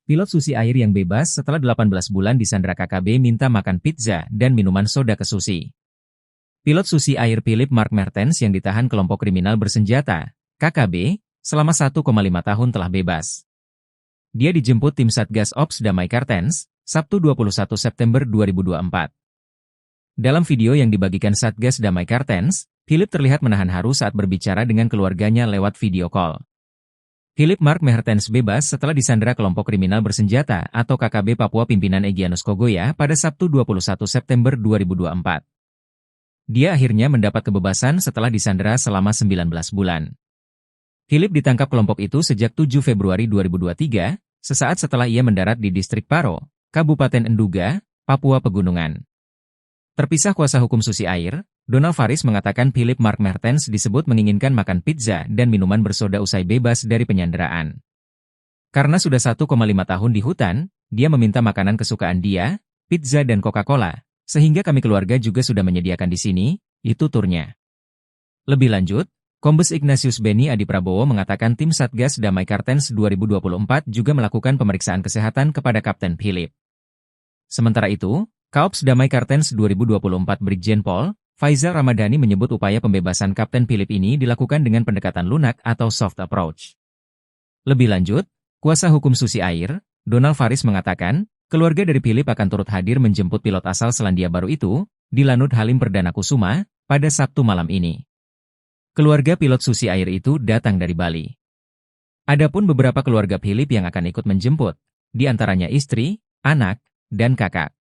Pilot Susi Air yang bebas setelah 18 bulan disandra KKB minta makan pizza dan minuman soda ke Susi. Pilot Susi Air Philip Mark Mertens yang ditahan kelompok kriminal bersenjata, KKB, selama 1,5 tahun telah bebas. Dia dijemput tim Satgas Ops Damai Kartens, Sabtu 21 September 2024. Dalam video yang dibagikan Satgas Damai Kartens, Philip terlihat menahan haru saat berbicara dengan keluarganya lewat video call. Philip Mark Mertens bebas setelah disandra kelompok kriminal bersenjata atau KKB Papua pimpinan Egyanus Kogoya pada Sabtu 21 September 2024. Dia akhirnya mendapat kebebasan setelah disandra selama 19 bulan. Philip ditangkap kelompok itu sejak 7 Februari 2023, sesaat setelah ia mendarat di distrik Paro, Kabupaten Enduga, Papua Pegunungan. Terpisah kuasa hukum Susi Air, Donald Faris mengatakan Philip Mark Mertens disebut menginginkan makan pizza dan minuman bersoda usai bebas dari penyanderaan. Karena sudah 1,5 tahun di hutan, dia meminta makanan kesukaan dia, pizza dan Coca-Cola, sehingga kami keluarga juga sudah menyediakan di sini, itu turnya. Lebih lanjut, Kombes Ignatius Beni Adi Prabowo mengatakan tim Satgas Damai Kartens 2024 juga melakukan pemeriksaan kesehatan kepada Kapten Philip. Sementara itu, Kaops Damai Kartens 2024 Brigjen Pol, Faizal Ramadhani menyebut upaya pembebasan Kapten Philip ini dilakukan dengan pendekatan lunak atau soft approach. Lebih lanjut, kuasa hukum Susi Air, Donald Faris mengatakan, keluarga dari Philip akan turut hadir menjemput pilot asal Selandia Baru itu, di Lanut Halim Perdana Kusuma, pada Sabtu malam ini. Keluarga pilot Susi Air itu datang dari Bali. Adapun beberapa keluarga Philip yang akan ikut menjemput, di antaranya istri, anak, dan kakak.